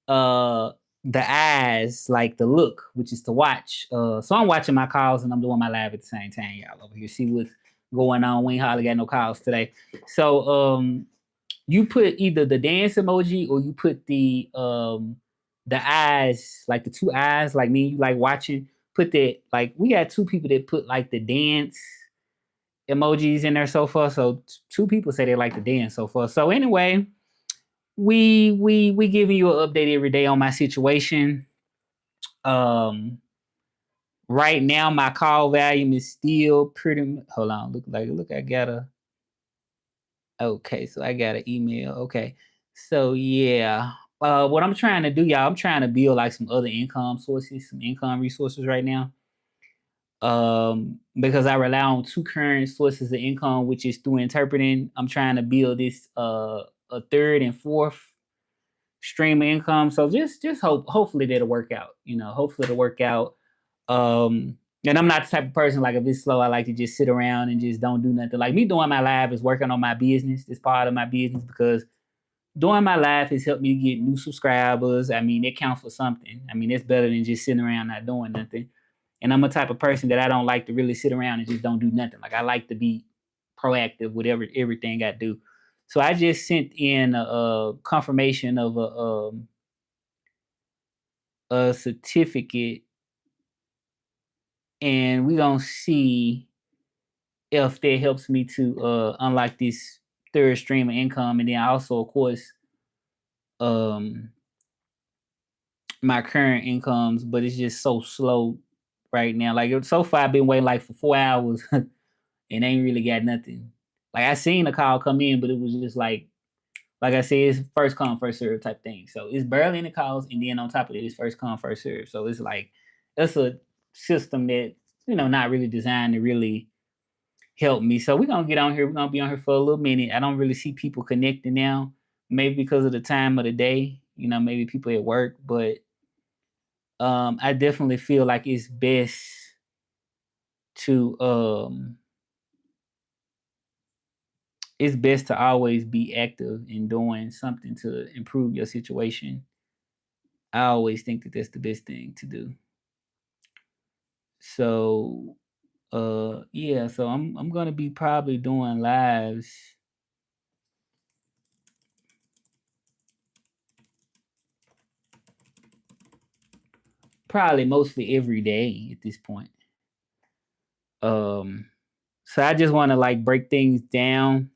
uh the eyes, like the look, which is to watch. So I'm watching my calls and I'm doing my live at the same time, y'all over here. See what's going on. We ain't hardly got no calls today. So you put either the dance emoji or you put the eyes, like the two eyes, like me, you like watching. Put that, like we got two people that put like the dance emojis in there so far. So two people say they like the dance so far. So anyway, we giving you an update every day on my situation. Um, right now my call volume is still pretty. Hold on, look. I got a. Okay, so I got an email. Okay, so yeah. What I'm trying to do, y'all, I'm trying to build like some other income sources, some income resources right now. Because I rely on two current sources of income, which is through interpreting. I'm trying to build this a third and fourth stream of income. So just hopefully that'll work out. Hopefully it'll work out. And I'm not the type of person, like, if it's slow, I like to just sit around and just don't do nothing. Like me doing my live is working on my business. It's part of my business because doing my live has helped me to get new subscribers. I mean, it counts for something. I mean, it's better than just sitting around not doing nothing. And I'm a type of person that I don't like to really sit around and just don't do nothing. Like I like to be proactive with everything I do. So I just sent in a confirmation of a certificate, and we gonna see if that helps me to unlock this third stream of income. And then also, of course, um, my current incomes, but it's just so slow right now. Like so far, I've been waiting like for 4 hours and ain't really got nothing. Like I seen a call come in, but it was just like I said, it's first come first serve type thing. So it's barely any calls, and then on top of it, it's first come first serve. So it's like it's a system that not really designed to really help me. So we're gonna get on here. We're gonna be on here for a little minute. I don't really see people connecting now. Maybe because of the time of the day. Maybe people at work, but I definitely feel like to it's best to always be active in doing something to improve your situation. I always think that that's the best thing to do. So yeah, so I'm gonna be probably doing lives probably mostly every day at this point. Um so I just wanna like break things down.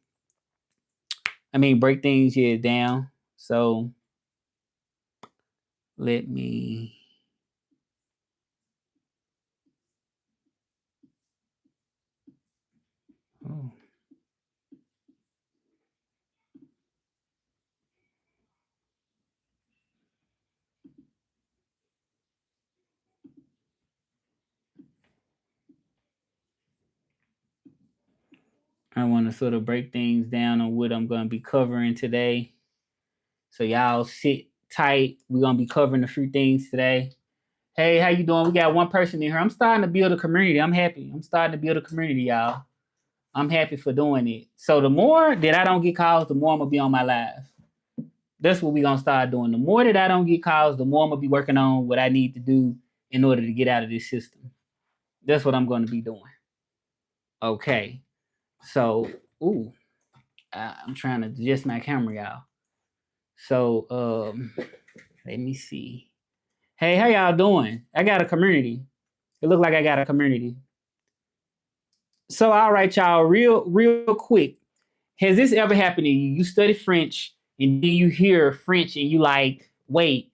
I mean break things down. So let me oh. I want to sort of break things down on what I'm going to be covering today. So y'all sit tight. We're going to be covering a few things today. Hey, how you doing? We got one person in here. I'm starting to build a community. I'm happy. I'm starting to build a community, y'all. I'm happy for doing it. So the more that I don't get calls, the more I'm going to be on my live. That's what we're going to start doing. The more that I don't get calls, the more I'm going to be working on what I need to do in order to get out of this system. That's what I'm going to be doing. Okay. So, ooh, I'm trying to adjust my camera, y'all. So, let me see. Hey, how y'all doing? I got a community. It looked like I got a community. So, all right, y'all, real quick. Has this ever happened to you? You study French and then you hear French and you like, wait,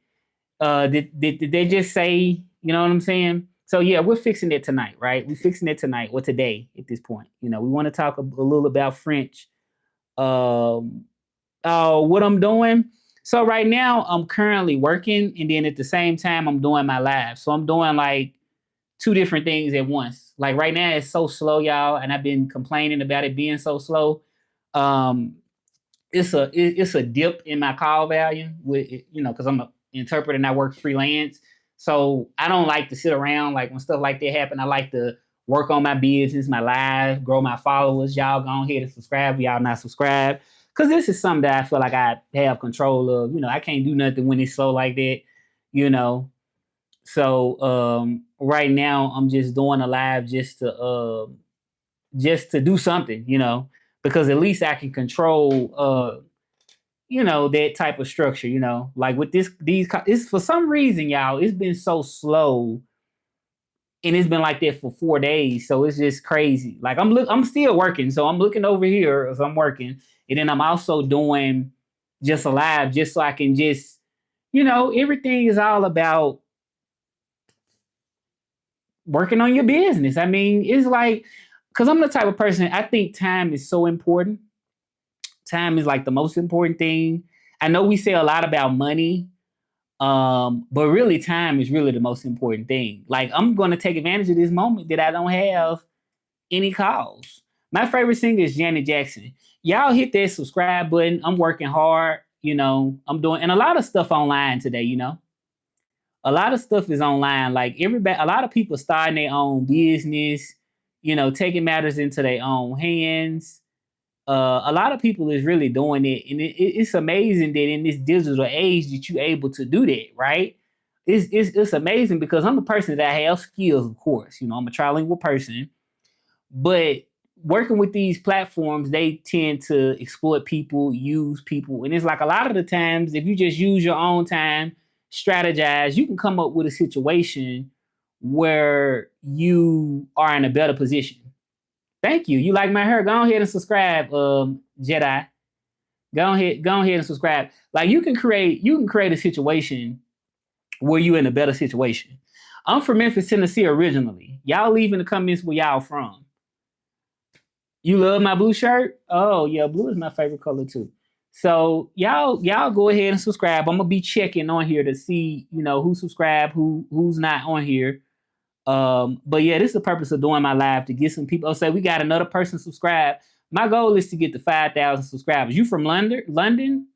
did they just say, you know what I'm saying? So yeah, we're fixing it tonight, right? We're fixing it tonight or today at this point. We want to talk a little about French. Um, what I'm doing. So right now I'm currently working, and then at the same time I'm doing my live. So I'm doing like two different things at once. Like right now it's so slow, y'all, and I've been complaining about it being so slow. Um, it's a dip in my call value with because I'm an interpreter and I work freelance. So I don't like to sit around like when stuff like that happen. I like to work on my business, my live, grow my followers. Y'all go ahead and subscribe. Y'all not subscribed. because this is something that I feel like I have control of. I can't do nothing when it's slow like that. You know, so right now I'm just doing a live just to do something. Because at least I can control that type of structure. Like with it's for some reason, y'all, it's been so slow and it's been like that for 4 days. So it's just crazy. Like I'm still working, so I'm looking over here as I'm working, and then I'm also doing just a live, just so I can just, everything is all about working on your business. I mean, it's like, because I'm the type of person, I think time is so important. Time is like the most important thing. I know we say a lot about money, but really, time is really the most important thing. Like, I'm going to take advantage of this moment that I don't have any calls. My favorite singer is Janet Jackson. Y'all hit that subscribe button. I'm working hard. I'm doing, and a lot of stuff online today. A lot of stuff is online. Like everybody, a lot of people starting their own business. Taking matters into their own hands. A lot of people is really doing it, and it's amazing that in this digital age that you're able to do that, right? It's amazing because I'm a person that have skills, of course. I'm a trilingual person, but working with these platforms, they tend to exploit people, use people, and it's like a lot of the times, if you just use your own time, strategize, you can come up with a situation where you are in a better position. Thank you. You like my hair? Go ahead and subscribe, Jedi. Go ahead and subscribe. Like you can create a situation where you're in a better situation. I'm from Memphis, Tennessee originally. Y'all leave in the comments where y'all from. You love my blue shirt? Oh yeah, blue is my favorite color too. So y'all go ahead and subscribe. I'm gonna be checking on here to see who subscribed, who's not on here. But yeah, this is the purpose of doing my live, to get some people. Oh, say we got another person subscribed. My goal is to get to 5,000 subscribers. You from London? London?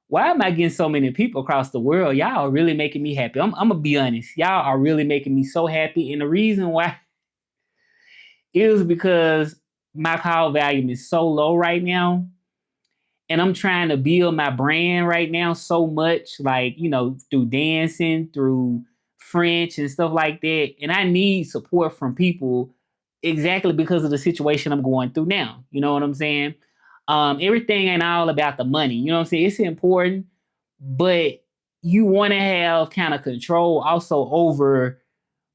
Why am I getting so many people across the world? Y'all are really making me happy. I'm gonna be honest. Y'all are really making me so happy. And the reason why is because my call volume is so low right now. And I'm trying to build my brand right now so much, like, through dancing, through French and stuff like that. And I need support from people exactly because of the situation I'm going through now. You know what I'm saying? Everything ain't all about the money. You know what I'm saying? It's important, but you want to have kind of control also over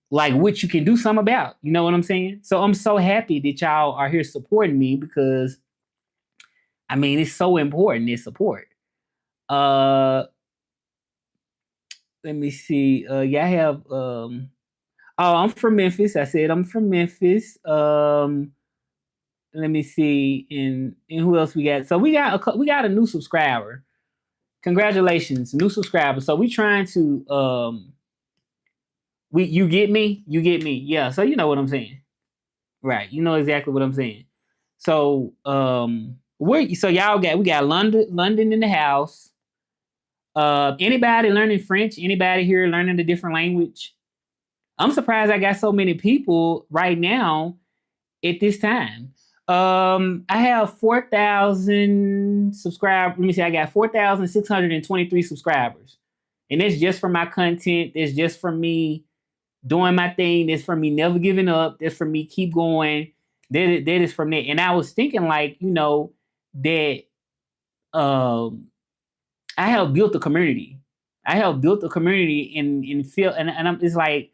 like what you can do something about. You know what I'm saying? So I'm so happy that y'all are here supporting me because I mean, it's so important, this support. Uh Let me see. Yeah, I have oh, I'm from Memphis. I said I'm from Memphis. Let me see. And who else we got? So we got a new subscriber. Congratulations, new subscriber. So we trying to you get me? You get me. Yeah, so you know what I'm saying. Right. You know exactly what I'm saying. So we got London in the house. Anybody learning French? Anybody here learning a different language? I'm surprised I got so many people right now at this time. I have 4,000 subscribers. Let me see. I got 4,623 subscribers, and that's just for my content. That's just for me doing my thing. That's for me never giving up. That's for me keep going. That is from there. And I was thinking like that. I have built a community. I have built a community in feel and it's like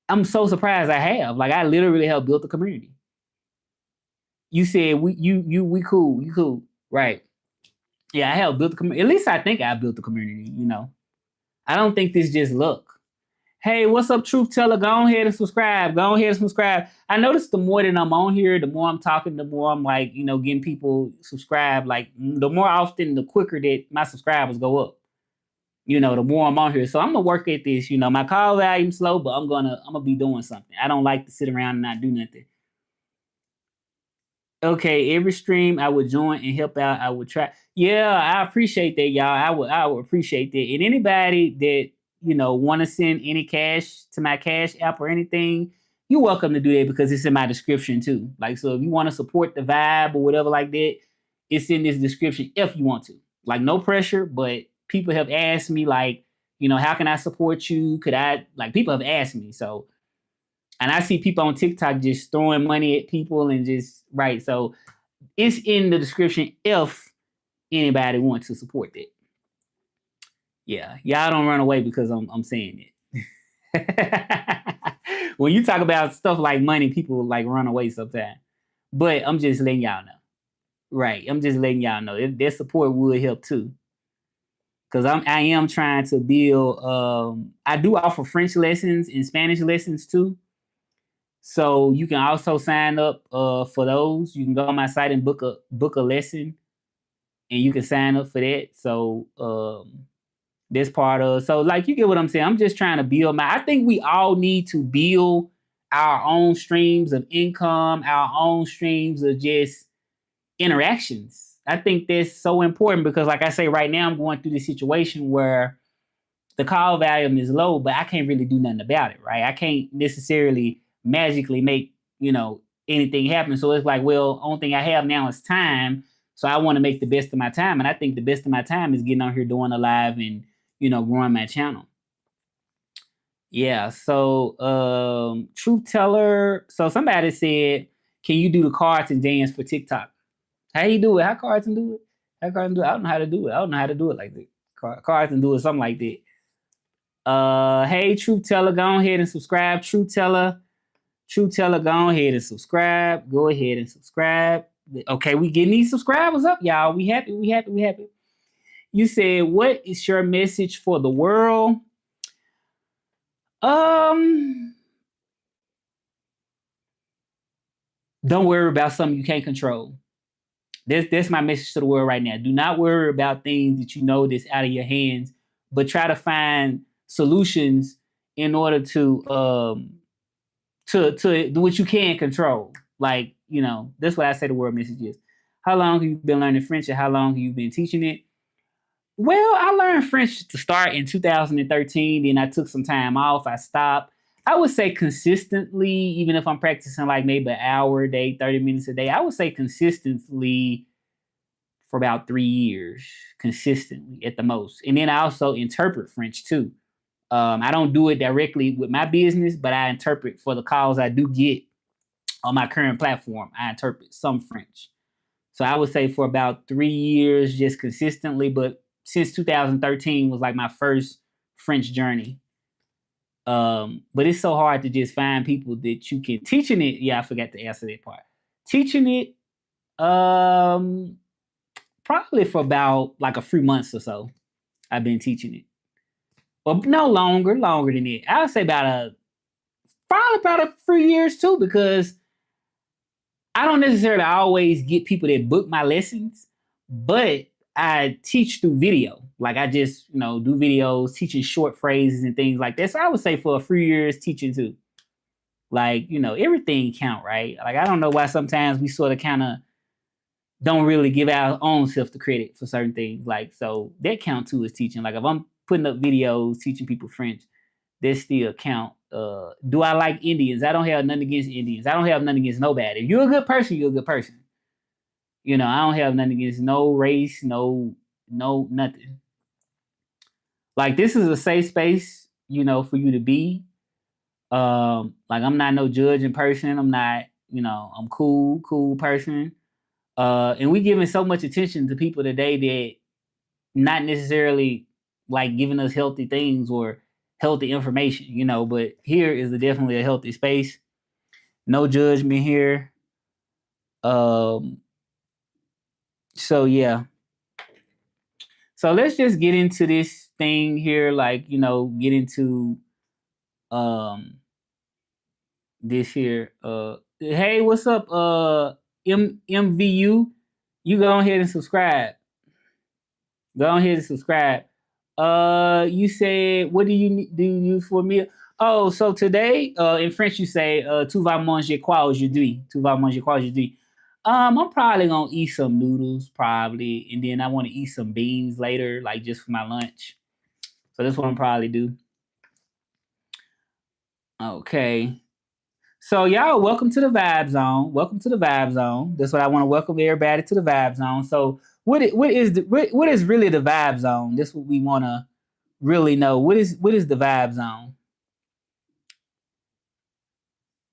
I'm so surprised I have. Like I literally have built a community. You said we cool, you cool. Right. Yeah, I have built a community. At least I think I built a community. I don't think this just luck. Hey, what's up, Truth Teller? Go ahead and subscribe. Go ahead and subscribe. I notice the more that I'm on here, the more I'm talking, the more I'm like, getting people subscribed. Like the more often, the quicker that my subscribers go up. The more I'm on here. So I'm gonna work at this. My call volume slow, but I'm gonna be doing something. I don't like to sit around and not do nothing. Okay, every stream I would join and help out. I would try. Yeah, I appreciate that, y'all. I would appreciate that. And anybody that want to send any cash to my cash app or anything, you're welcome to do that because it's in my description too. Like, so if you want to support the vibe or whatever like that, it's in this description if you want to. Like, no pressure, but people have asked me, like, how can I support you? Could I, like, people have asked me. So, and I see people on TikTok just throwing money at people and just, right. So it's in the description if anybody wants to support that. Yeah. Y'all don't run away because I'm saying it. When you talk about stuff like money, people like run away sometimes. But I'm just letting y'all know. Right. I'm just letting y'all know. Their support would help too. Because I am trying to build I do offer French lessons and Spanish lessons too. So you can also sign up for those. You can go on my site and book a lesson, and you can sign up for that. So this part of, so like, you get what I'm saying. I'm just trying to build I think we all need to build our own streams of income, our own streams of just interactions. I think that's so important because, like I say, right now I'm going through this situation where the call volume is low, but I can't really do nothing about it, right? I can't necessarily magically make, anything happen. So it's like, well, only thing I have now is time. So I want to make the best of my time. And I think the best of my time is getting on here doing a live and, growing my channel. Yeah. So Truth Teller. So somebody said, can you do the cards and dance for TikTok? How you do it? How Carson do it? How Carson do it? I don't know how to do it. I don't know how to do it like that. Carson do it something like that. Hey, Truth Teller, go ahead and subscribe. Truth Teller, go ahead and subscribe. Go ahead and subscribe. Okay, we getting these subscribers up, y'all. We happy. You said, what is your message for the world? Don't worry about something you can't control. That's my message to the world right now. Do not worry about things that you know that's out of your hands, but try to find solutions in order to do what you can control. Like, that's what I say the world message is. How long have you been learning French, and how long have you been teaching it? Well, I learned French to start in 2013. Then I took some time off. I stopped. I would say consistently, even if I'm practicing like maybe an hour a day, 30 minutes a day, I would say consistently for about 3 years, consistently at the most. And then I also interpret French too. I don't do it directly with my business, but I interpret for the calls I do get on my current platform. I interpret some French. So I would say for about 3 years, just consistently. But since 2013 was like my first French journey. But it's so hard to just find people that you can teaching it. Yeah, I forgot to answer that part. Teaching it, probably for about like a few months or so. I've been teaching it. Well, no, longer than that. I would say probably about a few years too, because I don't necessarily always get people that book my lessons, but I teach through video. Like, I just, do videos, teaching short phrases and things like that. So I would say for a few years teaching too. Like, everything count, right? Like, I don't know why sometimes we sort of kind of don't really give our own self the credit for certain things. Like, so that count too is teaching. Like, if I'm putting up videos teaching people French, that still count. Do I like Indians? I don't have nothing against Indians. I don't have nothing against nobody. If you're a good person, you're a good person. I don't have nothing against no race, no nothing. Like, this is a safe space, for you to be. Like, I'm not no judging person. I'm not, I'm cool person. And we giving so much attention to people today that not necessarily like giving us healthy things or healthy information, but here is definitely a healthy space. No judgment here. So yeah. So let's just get into this thing here, like, get into this here. Hey, what's up, MVU? You go ahead and subscribe. Go ahead and subscribe. You said, what do you for me? Oh, so today, in French, you say, tu vas manger quoi aujourd'hui? Tu vas manger quoi aujourd'hui? I'm probably gonna eat some noodles, probably, and then I want to eat some beans later, like just for my lunch. So that's what I'm probably do. Okay. So y'all, welcome to the Vibe Zone. Welcome to the Vibe Zone. That's what I want to welcome everybody to the Vibe Zone. So what is really the Vibe Zone? This is what we want to really know. What is the Vibe Zone?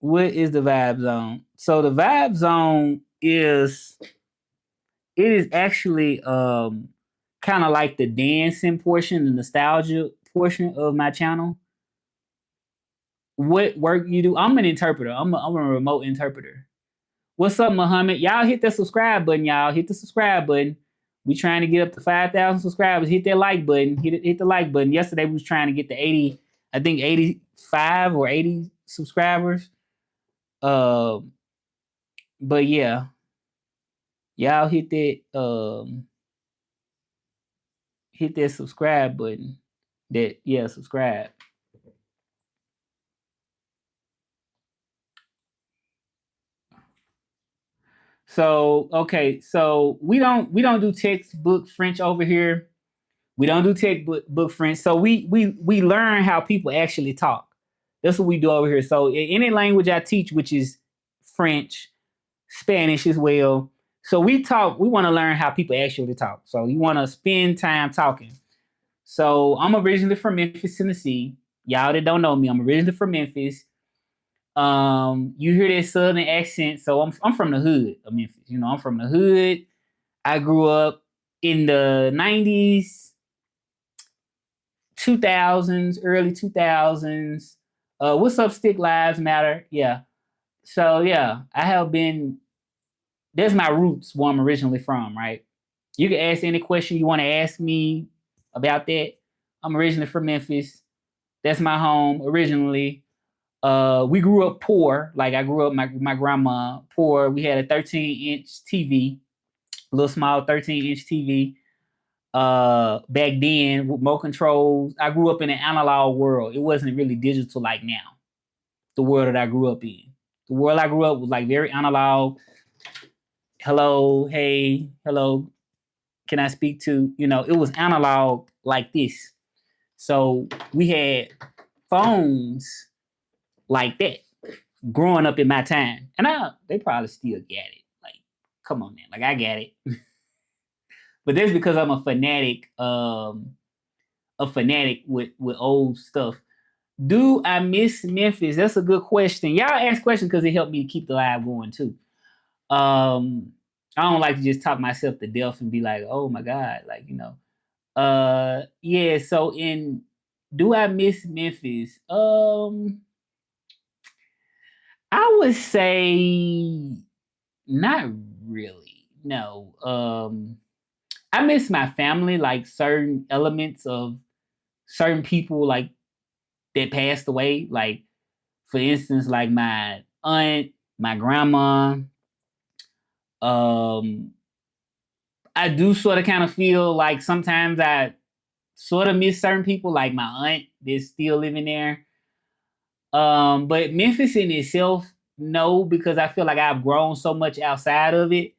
What is the Vibe Zone? So the Vibe Zone is it is actually kind of like the dancing portion, the nostalgia portion of my channel. What work you do? I'm an interpreter. I'm a remote interpreter. What's up, Muhammad? Y'all hit the subscribe button, y'all. Hit the subscribe button. We trying to get up to 5,000 subscribers. Hit that like button. Hit the like button. Yesterday we was trying to get to 80, I think 85 or 80 subscribers. Uh, but yeah, y'all hit that subscribe button. Subscribe. So okay, so we don't do textbook French over here. We don't do textbook French. So we learn how people actually talk. That's what we do over here. So in any language I teach, which is French, Spanish as well. So we want to learn how people actually talk. So you want to spend time talking. So I'm originally from Memphis, Tennessee. Y'all that don't know me, I'm originally from Memphis. You hear that southern accent, so I'm from the hood of Memphis. You know, I'm from the hood. I grew up in the 90s, 2000s, early 2000s. What's up, Stick Lives Matter? Yeah. So yeah, I have been. There's my roots, where I'm originally from. Right. You can ask any question you want to ask me about that. I'm originally from Memphis. That's my home originally. We grew up poor. Like I grew up, my grandma poor. We had a 13-inch TV, a little small 13-inch TV. Back then with remote controls. I grew up in an analog world. It wasn't really digital like now. The world that I grew up in. The world I grew up was like very analog. Hello, hey, hello. Can I speak to, it was analog like this. So we had phones like that growing up in my time. And they probably still get it. Like, come on, man. Like, I get it. But that's because I'm a fanatic with old stuff. Do I miss Memphis? That's a good question. Y'all ask questions because it helped me to keep the live going too. I don't like to just talk myself to death and be like, oh my God, like, yeah, so in do I miss Memphis? I would say not really. No. I miss my family, like certain elements of certain people like that passed away. Like for instance, like my aunt, my grandma. Um, I do sort of kind of feel like sometimes I sort of miss certain people, like my aunt that's still living there. But Memphis in itself, no, because I feel like I've grown so much outside of it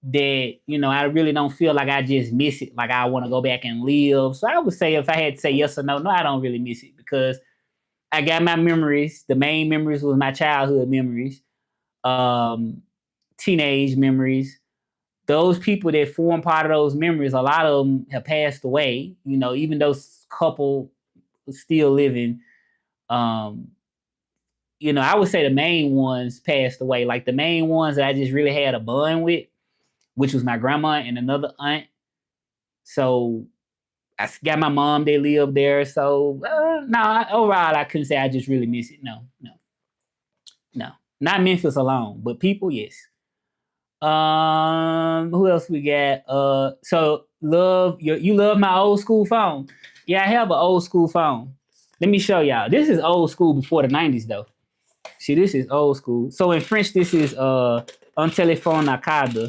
that I really don't feel like I just miss it. Like I want to go back and live. So I would say if I had to say yes or no, no, I don't really miss it because I got my memories. The main memories was my childhood memories, um, teenage memories. Those people that form part of those memories, a lot of them have passed away. Even those couple still living. Um, I would say the main ones passed away. Like the main ones that I just really had a bond with, which was my grandma and another aunt. So I got my mom, they lived there. So no, overall, I couldn't say I just really miss it. No, no, no. Not Memphis alone, but people, yes. Who else we got? So love you love my old school phone. Yeah, I have an old school phone. Let me show y'all. This is old school before the 90s though. See, this is old school. So in French, this is un téléphone à cadre.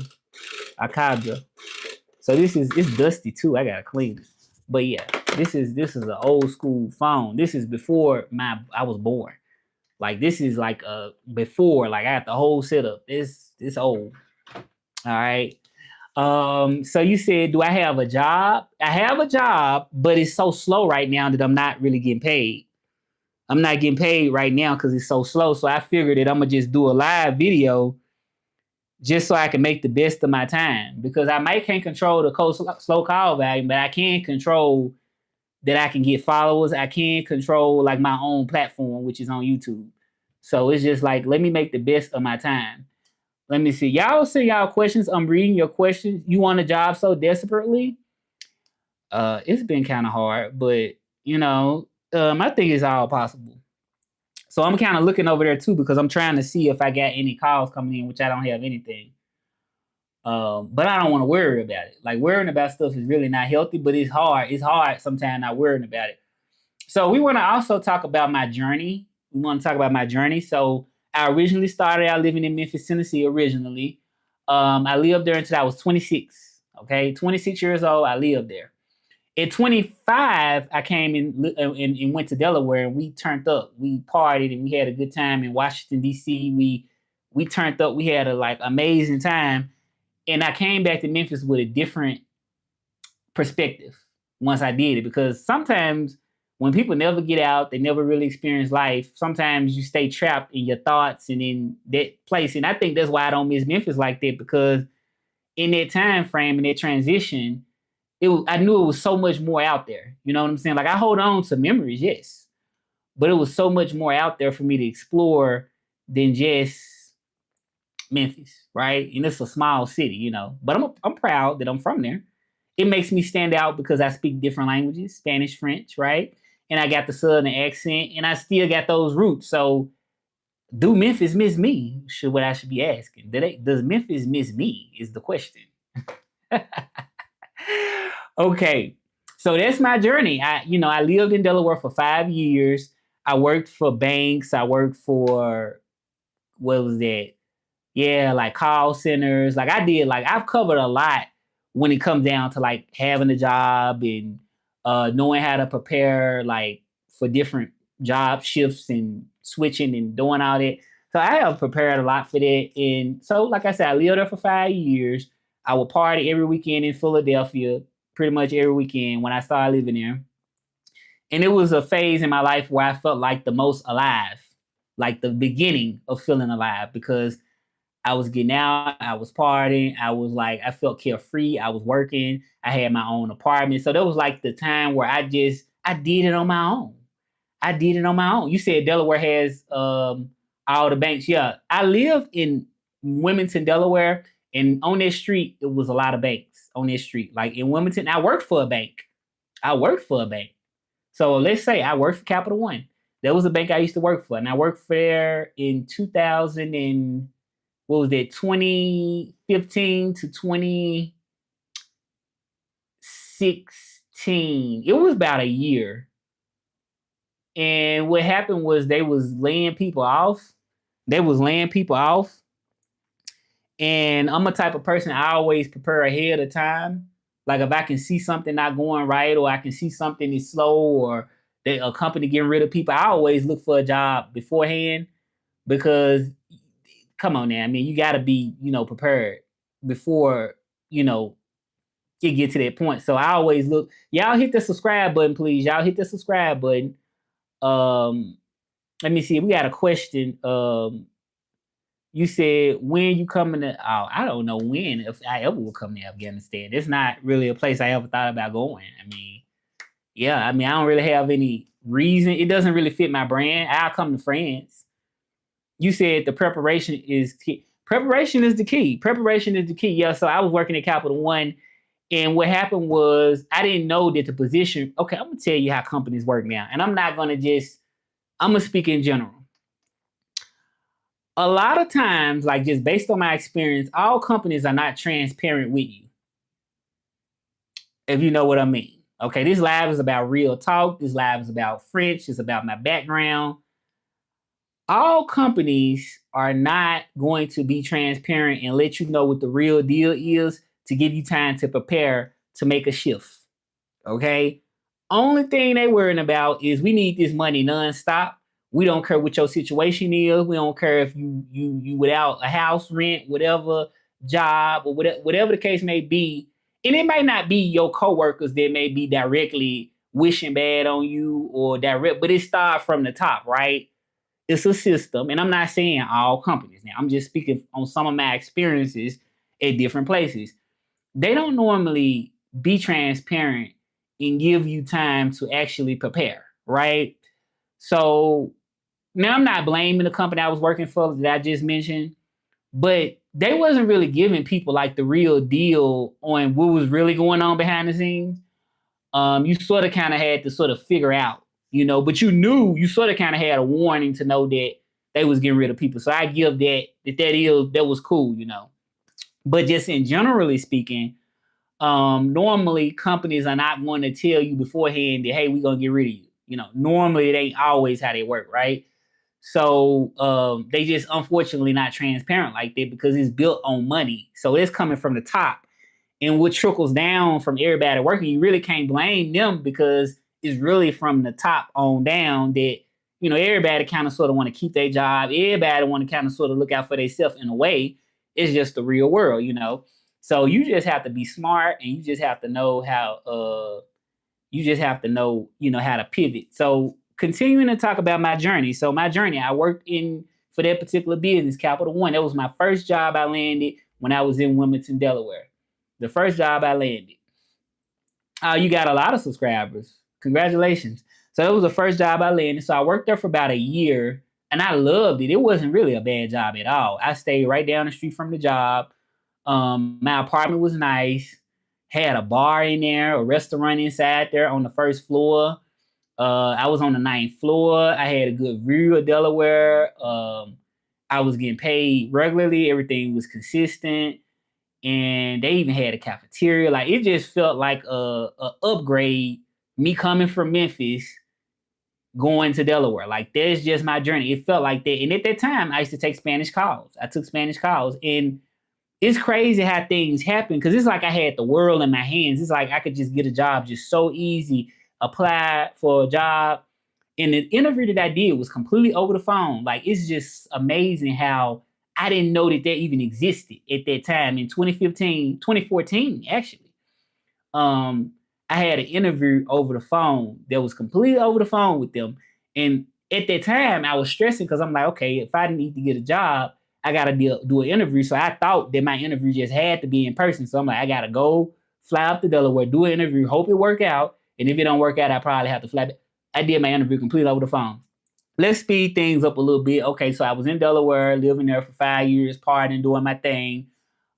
So it's dusty too. I gotta clean it. But yeah, this is an old school phone. This is before I was born. Like this is like before, like I got the whole setup. This old. All right. So you said, do I have a job? I have a job, but it's so slow right now that I'm not really getting paid. I'm not getting paid right now because it's so slow. So I figured that I'm gonna just do a live video just so I can make the best of my time, because I might can't control the slow call volume, but I can control that I can get followers. I can control like my own platform, which is on YouTube. So it's just like, let me make the best of my time. Let me see. Y'all send y'all questions. I'm reading your questions. You want a job so desperately? It's been kind of hard, but I think it's all possible. So I'm kind of looking over there too, because I'm trying to see if I got any calls coming in, which I don't have anything. But I don't want to worry about it. Like, worrying about stuff is really not healthy, but it's hard. It's hard sometimes not worrying about it. So we want to also talk about my journey. We want to talk about my journey. So I originally started out living in Memphis, Tennessee originally. I lived there until I was 26. Okay, 26 years old, I lived there. At 25, I came in and went to Delaware, and we turned up. We partied and we had a good time in Washington, D.C. We turned up. We had a like amazing time. And I came back to Memphis with a different perspective once I did it, because sometimes when people never get out, they never really experience life. Sometimes you stay trapped in your thoughts and in that place. And I think that's why I don't miss Memphis like that, because in that time frame, in that transition, I knew it was so much more out there. You know what I'm saying? Like, I hold on to memories, yes, but it was so much more out there for me to explore than just Memphis, right? And it's a small city, but I'm proud that I'm from there. It makes me stand out because I speak different languages, Spanish, French, right? And I got the Southern accent, and I still got those roots. So, do Memphis miss me? What I should be asking. Does Memphis miss me? Is the question. Okay, so that's my journey. I lived in Delaware for 5 years. I worked for banks. I worked for, what was that? Yeah, like call centers. Like, I've covered a lot when it comes down to like having a job and knowing how to prepare like for different job shifts and switching and doing all that. So I have prepared a lot for that. And so, like I said, I lived there for 5 years. I would party every weekend in Philadelphia, pretty much every weekend when I started living there. And it was a phase in my life where I felt like the most alive, like the beginning of feeling alive, because I was getting out, I was partying, I felt carefree, I was working, I had my own apartment. So that was like the time where I did it on my own. I did it on my own. You said Delaware has all the banks. Yeah, I lived in Wilmington, Delaware, and on that street, it was a lot of banks on that street. Like in Wilmington, I worked for a bank. So let's say I worked for Capital One. That was a bank I used to work for, and I worked there in 2000 and what was that, 2015 to 2016. It was about a year. And what happened was they was laying people off. And I'm a type of person, I always prepare ahead of time. Like, if I can see something not going right, or I can see something is slow, or a company getting rid of people, I always look for a job beforehand, because come on now, I mean, you got to be, prepared before, it get to that point. So I always look. Y'all hit the subscribe button, please. Y'all hit the subscribe button. Let me see. We got a question. You said, when you coming to? Oh, I don't know when, if I ever will come to Afghanistan. It's not really a place I ever thought about going. I mean, yeah. I mean, I don't really have any reason. It doesn't really fit my brand. I'll come to France. You said the preparation is key. Preparation is the key. Yeah. So I was working at Capital One, and what happened was I didn't know that the position. Okay, I'm gonna tell you how companies work now, and I'm gonna speak in general. A lot of times, like, just based on my experience, all companies are not transparent with you, if you know what I mean. Okay, this live is about real talk. This live is about French. It's about my background. All companies are not going to be transparent and let you know what the real deal is to give you time to prepare to make a shift. Okay? Only thing they worrying about is, we need this money nonstop. We don't care what your situation is. We don't care if you without a house, rent, whatever, job, or whatever the case may be. And it might not be your coworkers that may be directly wishing bad on you or direct, but it started from the top, right? It's a system, and I'm not saying all companies now. I'm just speaking on some of my experiences at different places. They don't normally be transparent and give you time to actually prepare, right? So now I'm not blaming the company I was working for that I just mentioned, but they wasn't really giving people like the real deal on what was really going on behind the scenes. You sort of kind of had to sort of figure out, but you sort of kind of had a warning to know that they was getting rid of people. So I give that was cool. But just in generally speaking, normally companies are not going to tell you beforehand that, hey, we're gonna get rid of you. Normally it ain't always how they work, right? So they just unfortunately not transparent like that because it's built on money. So it's coming from the top. And what trickles down from everybody working, you really can't blame them because it's really from the top on down that, everybody kind of sort of want to keep their job. Everybody want to kind of sort of look out for themselves in a way. It's just the real world. So you just have to be smart and you just have to know how to pivot. So continuing to talk about my journey. So my journey, I worked for that particular business, Capital One. That was my first job I landed when I was in Wilmington, Delaware. The first job I landed. You got a lot of subscribers. Congratulations. So that was the first job I landed. So I worked there for about a year and I loved it. It wasn't really a bad job at all. I stayed right down the street from the job. My apartment was nice. Had a bar in there, a restaurant inside there on the first floor. I was on the 9th floor. I had a good view of Delaware. I was getting paid regularly. Everything was consistent. And they even had a cafeteria. Like it just felt like a upgrade. Me coming from Memphis, going to Delaware. Like that's just my journey. It felt like that. And at that time, I used to take Spanish calls. I took Spanish calls, and it's crazy how things happen because it's like I had the world in my hands. It's like I could just get a job just so easy, apply for a job. And the interview that I did was completely over the phone. Like it's just amazing how I didn't know that even existed at that time in 2014, actually. I had an interview over the phone that was completely over the phone with them. And at that time, I was stressing because I'm like, okay, if I need to get a job, I got to do an interview. So I thought that my interview just had to be in person. So I'm like, I got to go fly up to Delaware, do an interview, hope it work out. And if it don't work out, I probably have to fly back. I did my interview completely over the phone. Let's speed things up a little bit. Okay, so I was in Delaware, living there for 5 years, partying, doing my thing.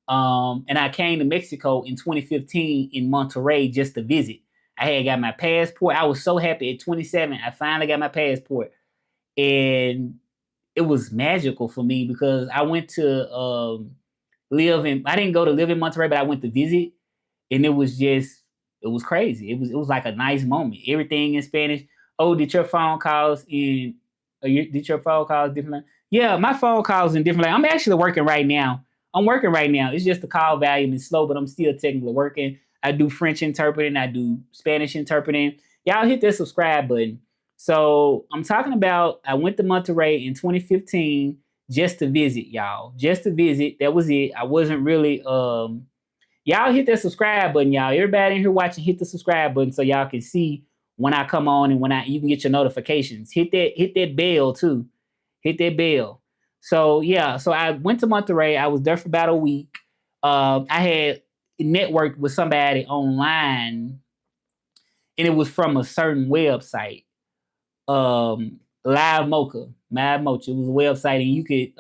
And I came to Mexico in 2015 in Monterrey just to visit. I had got my passport. I was so happy at 27. I finally got my passport. And it was magical for me because I went to I didn't go to live in Monterrey, but I went to visit. And it was crazy. It was like a nice moment. Everything in Spanish. Oh, did your phone calls different? Yeah, my phone calls in different. I'm actually working right now. It's just the call volume is slow, but I'm still technically working. I do French interpreting. I do Spanish interpreting. Y'all hit that subscribe button. So I'm talking about I went to Monterrey in 2015 just to visit, y'all. Just to visit. That was it. I wasn't really y'all hit that subscribe button, y'all. Everybody in here watching, hit the subscribe button so y'all can see when I come on and you can get your notifications. Hit that bell too. Hit that bell. So yeah, so I went to Monterrey. I was there for about a week. I had networked with somebody online, and it was from a certain website. Live Mocha. Live Mocha. It was a website, and you could,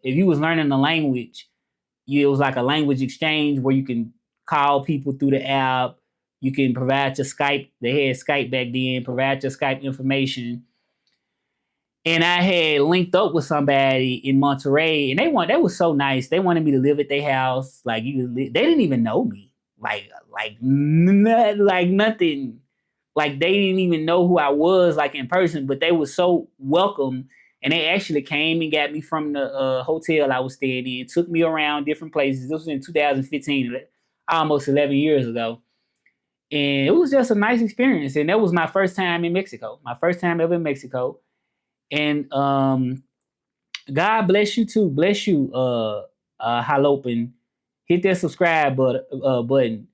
if you was learning the language, it was like a language exchange where you can call people through the app. You can provide your Skype. They had Skype back then. Provide your Skype information. And I had linked up with somebody in Monterrey, and they was so nice. They wanted me to live at their house. Like they didn't even know me. Like nothing. Like they didn't even know who I was like in person, but they were so welcome. And they actually came and got me from the hotel I was staying in, took me around different places. This was in 2015, almost 11 years ago. And it was just a nice experience. And that was my first time in Mexico. My first time ever in Mexico. And God bless you too. Bless you, Halopin. Hit that subscribe button.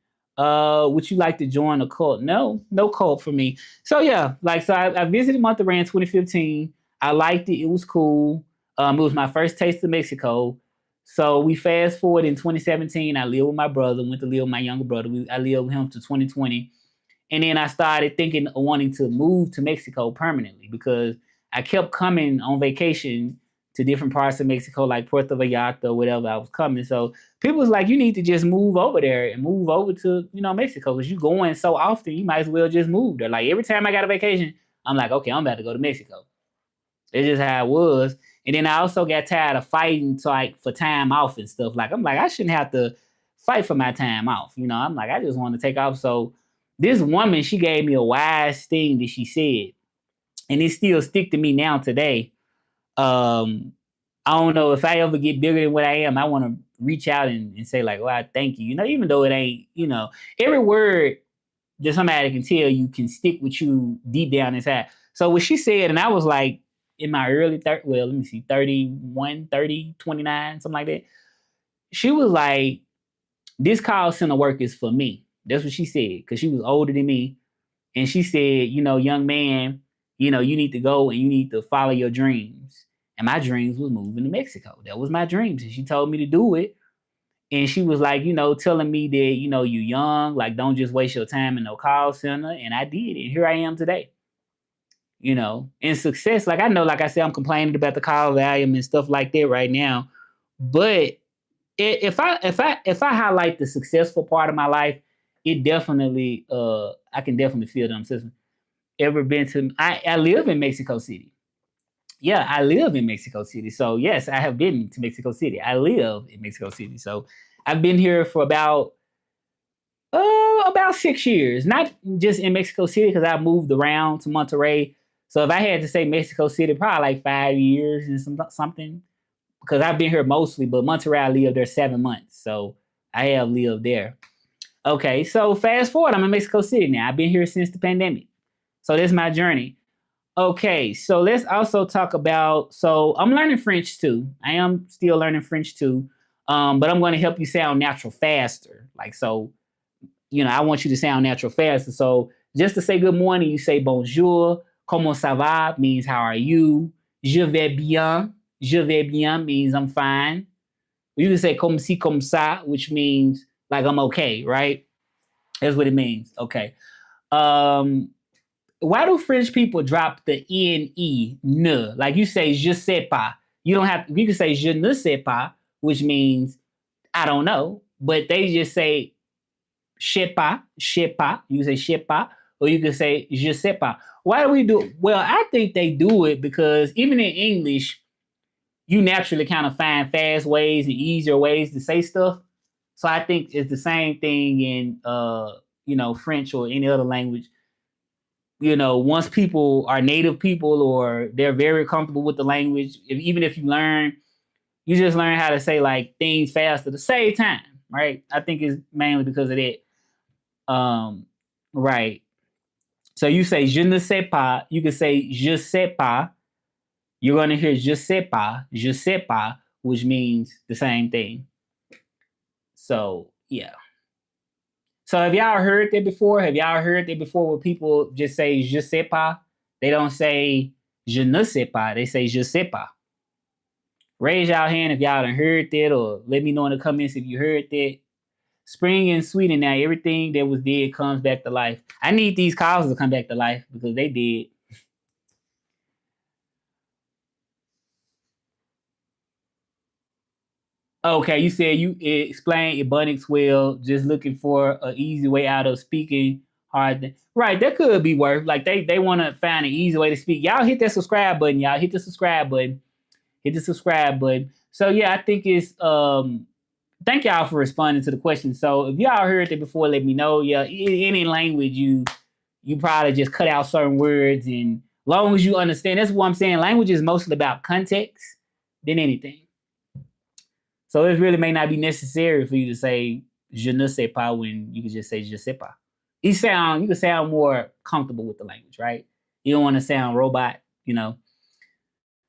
Would you like to join a cult? No, no cult for me. So yeah, like so I visited Monterrey in 2015. I liked it. It was cool. It was my first taste of Mexico. So we fast forward in 2017. I lived with my brother. Went to live with my younger brother. I lived with him to 2020. And then I started thinking of wanting to move to Mexico permanently because I kept coming on vacation to different parts of Mexico, like Puerto Vallarta or whatever I was coming. So people was like, you need to just move over there and move over to, Mexico because you going so often, you might as well just move there. Like every time I got a vacation, I'm like, okay, I'm about to go to Mexico. It's just how it was. And then I also got tired of fighting for time off and stuff. Like I'm like, I shouldn't have to fight for my time off. I'm like, I just want to take off. So this woman, she gave me a wise thing that she said, and it still stick to me now today. I don't know if I ever get bigger than what I am. I want to reach out and say like, "Well, I thank you." Even though it ain't, every word that somebody can tell you can stick with you deep down inside. So what she said, and I was like in my early 30, well, let me see, 31, 30, 29, something like that. She was like, this call center work is for me. That's what she said, because she was older than me. And she said, young man, you need to go and you need to follow your dreams. And my dreams was moving to Mexico. That was my dreams. And she told me to do it. And she was like, telling me that, you young, like don't just waste your time in no call center. And I did. And here I am today. In success, like I know, like I said, I'm complaining about the call volume and stuff like that right now. But if I highlight the successful part of my life, it definitely I can definitely feel them. Ever been to I live in Mexico City. Yeah, I live in Mexico City. So yes, I have been to Mexico City. I live in Mexico City. So I've been here for about 6 years. Not just in Mexico City because I moved around to Monterrey. So if I had to say Mexico City, probably like 5 years and something. Because I've been here mostly, but Monterrey I lived there 7 months. So I have lived there. Okay, so fast forward, I'm in Mexico City now. I've been here since the pandemic. So that's my journey. Okay, so let's also talk about. So I'm learning French too. I am still learning French too, but I'm going to help you sound natural faster. Like so, I want you to sound natural faster. So just to say good morning, you say bonjour. Comment ça va means how are you? Je vais bien. Je vais bien means I'm fine. You can say comme si comme ça, which means like I'm okay, right? That's what it means. Okay. Um, why do French people drop the ne? Like you say je sais pas. You don't have. You can say je ne sais pas, which means I don't know, but they just say sais pas. You can say sais pas, or you can say je sais pas. Why do we do? Well, I think they do it because even in English, you naturally kind of find fast ways and easier ways to say stuff. So I think it's the same thing in French or any other language. Once people are native people or they're very comfortable with the language, even if you just learn how to say like things faster to save time, right? I think it's mainly because of that. Right. So you say je ne sais pas, you can say je sais pas. You're going to hear je sais pas, which means the same thing. So, yeah. So have y'all heard that before? Have y'all heard that before where people just say je sais pas? They don't say je ne sais pas. They say je sais pas. Raise y'all hand if y'all done heard that or let me know in the comments if you heard that. Spring in Sweden now, everything that was dead comes back to life. I need these cows to come back to life because they did. Okay, you said you explain Ebonics well, just looking for an easy way out of speaking hard. Right, that could be worth. Like they want to find an easy way to speak. Y'all hit that subscribe button. Y'all hit the subscribe button. Hit the subscribe button. So yeah, I think it's thank y'all for responding to the question. So if y'all heard that before, let me know. Yeah, in any language you probably just cut out certain words, and long as you understand, that's what I'm saying. Language is mostly about context than anything. So it really may not be necessary for you to say je ne sais pas when you can just say je sais pas. You can sound more comfortable with the language, right? You don't want to sound robot.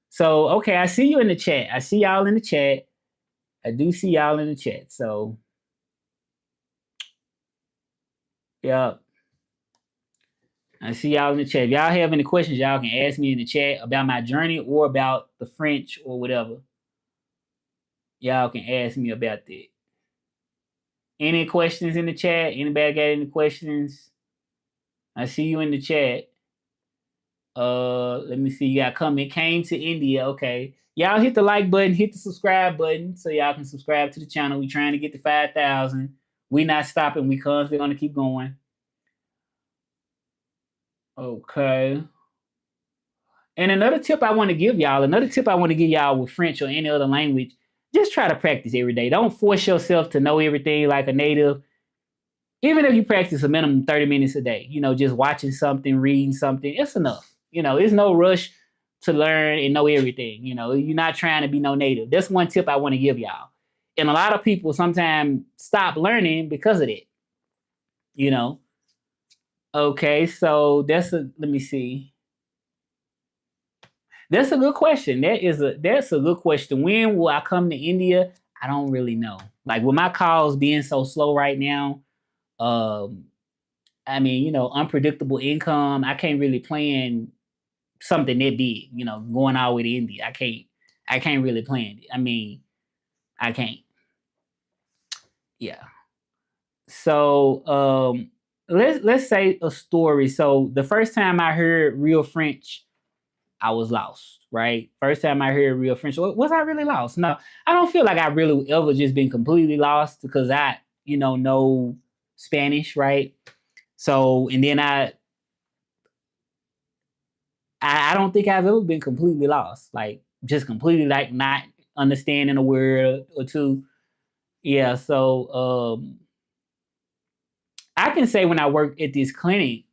So okay, I see you in the chat. I see y'all in the chat. I do see y'all in the chat. So Yeah. I see y'all in the chat. If y'all have any questions, y'all can ask me in the chat about my journey or about the French or whatever. Y'all can ask me about that. Any questions in the chat? Anybody got any questions? I see you in the chat. Let me see. You got comment. Came to India. Okay. Y'all hit the like button, hit the subscribe button so y'all can subscribe to the channel. We trying to get to 5,000. We not stopping. We constantly gonna keep going. Okay. And another tip I want to give y'all with French or any other language, just try to practice every day. Don't force yourself to know everything like a native. Even if you practice a minimum 30 minutes a day, just watching something, reading something, it's enough. It's no rush to learn and know everything. You're not trying to be no native. That's one tip I want to give y'all. And a lot of people sometimes stop learning because of it. Okay, so let me see. That's a good question. That's a good question. When will I come to India? I don't really know. Like with my calls being so slow right now, I mean, unpredictable income. I can't really plan something that big, going all the way to India. I can't really plan it. I mean, I can't. Yeah. So let's say a story. So the first time I heard real French, I was lost, right? First time I heard real French, was I really lost? No, I don't feel like I really ever just been completely lost because I, know Spanish, right? So, and then I don't think I've ever been completely lost, like just completely like not understanding a word or two. Yeah, so I can say when I worked at this clinic,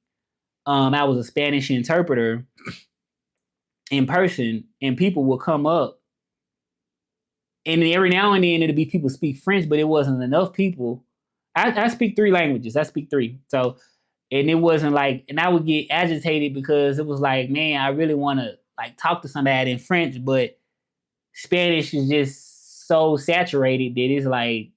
I was a Spanish interpreter in person, and people would come up, and every now and then it'd be people speak French, but it wasn't enough people. I speak three languages. I speak three, so and it wasn't like, and I would get agitated because it was like, man, I really want to like talk to somebody in French, but Spanish is just so saturated that it's like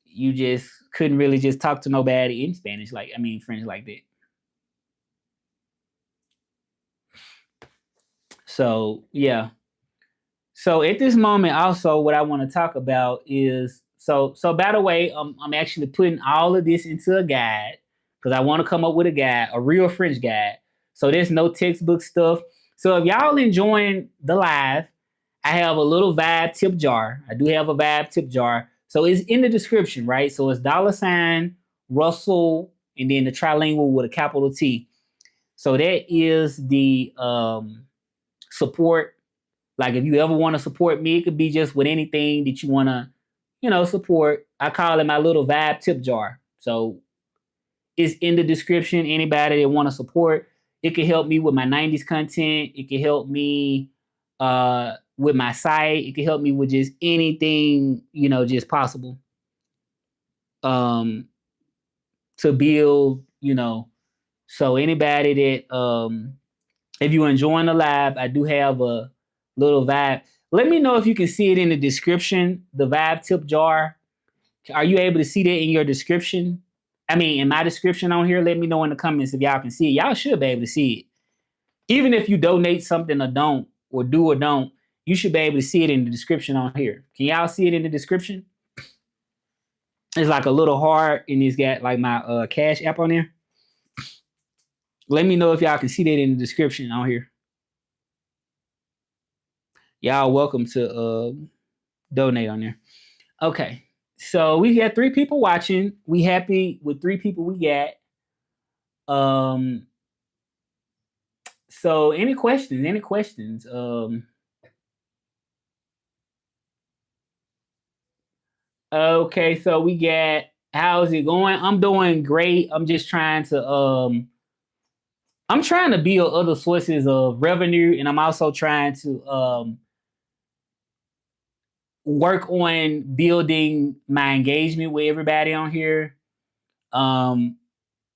you just couldn't really just talk to nobody in Spanish, like I mean French like that. So yeah. So at this moment, also what I want to talk about is so by the way, I'm actually putting all of this into a guide because I want to come up with a guide, a real French guide. So there's no textbook stuff. So if y'all enjoying the live, I have a little vibe tip jar. I do have a vibe tip jar. So it's in the description, right? So it's $ Russell and then the trilingual with a capital T. So that is the support. Like if you ever want to support me, it could be just with anything that you want to, support. I call it my little vibe tip jar. So it's in the description. Anybody that want to support, it can help me with my 90s content. It can help me with my site. It can help me with just anything, just possible. To build, so anybody that if you're enjoying the live, I do have a little vibe. Let me know if you can see it in the description, the vibe tip jar. Are you able to see that in your description? I mean, in my description on here, let me know in the comments if y'all can see it. Y'all should be able to see it. Even if you donate something or don't, or do or don't, you should be able to see it in the description on here. Can y'all see it in the description? It's like a little heart, and it's got like my Cash app on there. Let me know if y'all can see that in the description on here. Y'all welcome to donate on there. Okay. So we got 3 people watching. We happy with 3 people we got. So any questions? Any questions? Okay, so we got, how's it going? I'm doing great. I'm just trying to I'm trying to build other sources of revenue, and I'm also trying to work on building my engagement with everybody on here.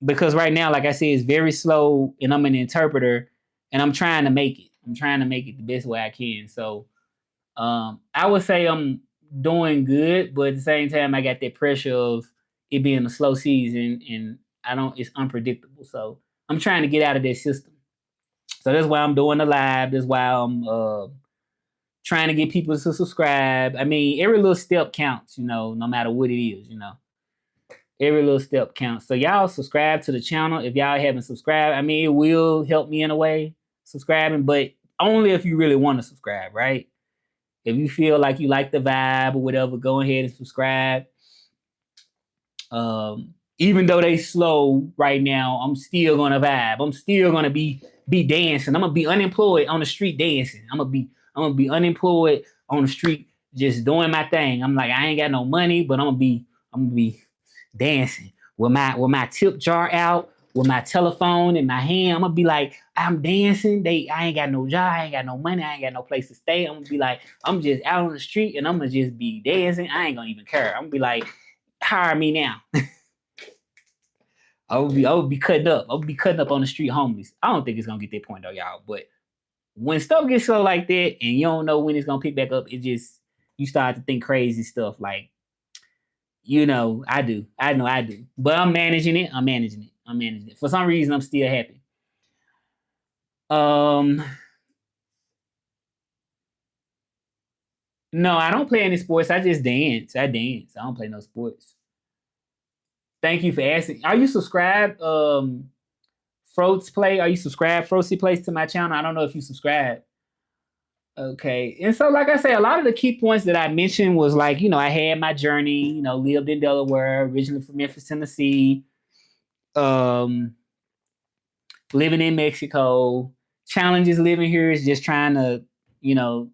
Because right now, like I said, it's very slow, and I'm an interpreter, and I'm trying to make it. I'm trying to make it the best way I can. So I would say I'm doing good, but at the same time, I got that pressure of it being a slow season, and it's unpredictable. So I'm trying to get out of that system. So that's why I'm doing the live. That's why I'm trying to get people to subscribe. I mean, every little step counts, no matter what it is, Every little step counts. So y'all subscribe to the channel if y'all haven't subscribed. I mean, it will help me in a way, subscribing, but only if you really want to subscribe, right? If you feel like you like the vibe or whatever, go ahead and subscribe. Even though they slow right now, I'm still gonna vibe. I'm still gonna be dancing. I'm gonna be unemployed on the street dancing. I'm gonna be unemployed on the street just doing my thing. I'm like, I ain't got no money, but I'm gonna be dancing with my tip jar out, with my telephone in my hand. I'm gonna be like, I'm dancing. I ain't got no job, I ain't got no money, I ain't got no place to stay. I'm gonna be like, I'm just out on the street and I'm gonna just be dancing. I ain't gonna even care. I'm gonna be like, hire me now. I would be cutting up. I would be cutting up on the street homeless. I don't think it's gonna get that point though, y'all. But when stuff gets slow like that and you don't know when it's gonna pick back up, you start to think crazy stuff like, I do. I know I do. But I'm managing it. For some reason, I'm still happy. No, I don't play any sports. I just dance. I don't play no sports. Thank you for asking. Are you subscribed? Froats Play. Are you subscribed? Froatsy Plays to my channel. I don't know if you subscribe. Okay. And so, like I say, a lot of the key points that I mentioned was like, I had my journey, lived in Delaware, originally from Memphis, Tennessee, living in Mexico. Challenges living here is just trying to,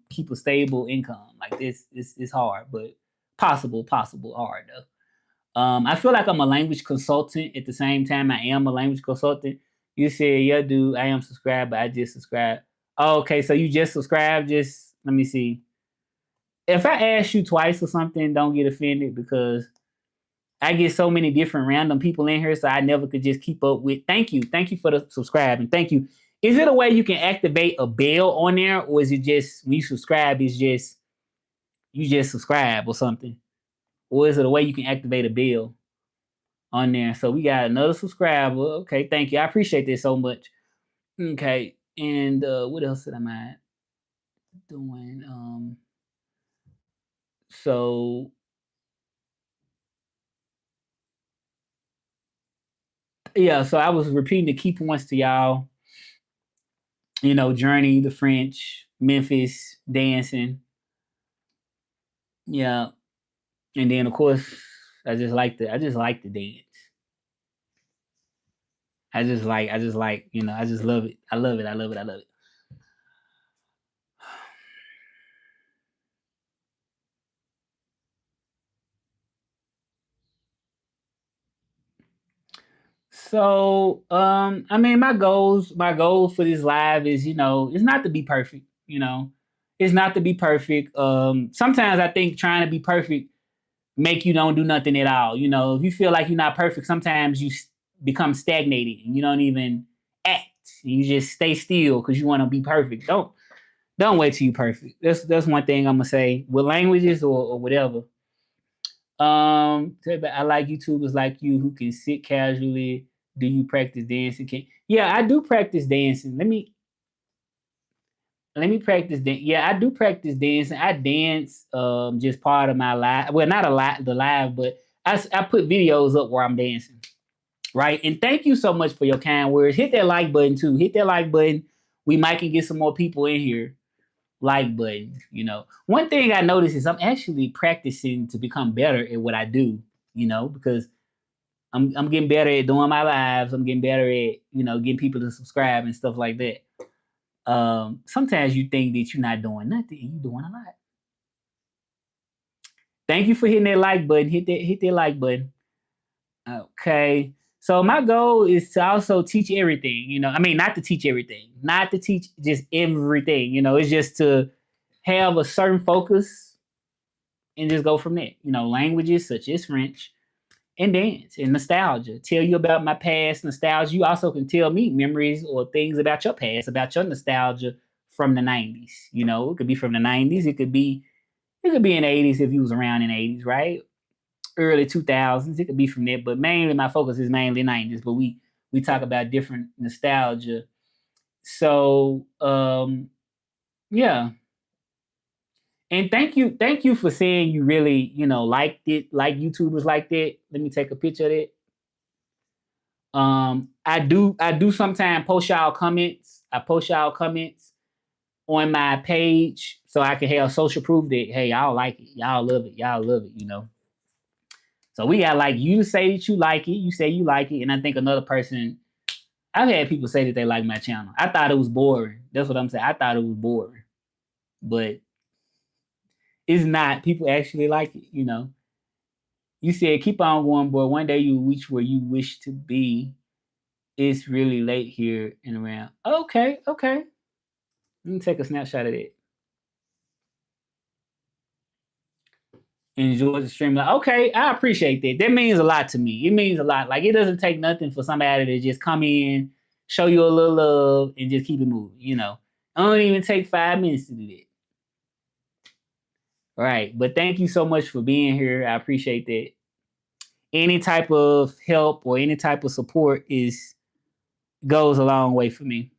keep a stable income. Like this is hard, but possible, hard though. I feel like I'm a language consultant at the same time. I am a language consultant. You said, yeah, dude, I am subscribed, but I just subscribed. Oh, okay, so you just subscribed? Just let me see. If I ask you twice or something, don't get offended because I get so many different random people in here, so I never could just keep up with. Thank you for the subscribing. Thank you. Is it a way you can activate a bell on there, or is it just when you subscribe? It's just you just subscribe or something, or is it a way you can activate a bell on there? So we got another subscriber. Okay, thank you. I appreciate this so much. Okay, and what else am I doing? So yeah, so I was repeating the key points to y'all. Journey, the French, Memphis, dancing. Yeah, and then of course I just like to dance. I just like, I just love it. I love it. So, I mean, my goal for this live is, it's not to be perfect. It's not to be perfect. Sometimes I think trying to be perfect make you don't do nothing at all. If you feel like you're not perfect, sometimes you become stagnated and you don't even act. You just stay still because you want to be perfect. Don't wait till you perfect. That's one thing I'm gonna say with languages or whatever. I like YouTubers like you who can sit casually. Do you practice dancing? Yeah, I do practice dancing. Let me practice dance. Yeah, I do practice dancing. I dance just part of my live. Well, not a lot the live, but I put videos up where I'm dancing. Right. And thank you so much for your kind words. Hit that like button too. Hit that like button. We might can get some more people in here. Like button. One thing I noticed is I'm actually practicing to become better at what I do, because I'm getting better at doing my lives. I'm getting better at, getting people to subscribe and stuff like that. Sometimes you think that you're not doing nothing and you're doing a lot. Thank you for hitting that like button. Hit that like button. Okay. So my goal is to also teach everything, I mean, not to teach everything, not to teach just everything, it's just to have a certain focus and just go from there. Languages such as French and dance and nostalgia. Tell you about my past nostalgia. You also can tell me memories or things about your past, about your nostalgia from the 90s. It could be from the 90s. It could be in the 80s if you was around in the 80s, right? early 2000s. It could be from there, but mainly my focus is mainly 90s. But we talk about different nostalgia. So yeah. And thank you for saying you really, liked it, like YouTubers like that. Let me take a picture of it. I do sometimes post y'all comments. I post y'all comments on my page so I can have social proof that hey, y'all like it, y'all love it. So we got like you to say that you like it, you say you like it, and I think another person. I've had people say that they like my channel. I thought it was boring. That's what I'm saying. I thought it was boring, but it's not. People actually like it. You said keep on going, boy. One day you reach where you wish to be. It's really late here and around. Okay, okay. Let me take a snapshot of that. Enjoy the stream. Like, okay, I appreciate that. That means a lot to me. It means a lot. Like it doesn't take nothing for somebody to just come in, show you a little love, and just keep it moving. I don't even take 5 minutes to do that. All right. But thank you so much for being here. I appreciate that. Any type of help or any type of support is goes a long way for me.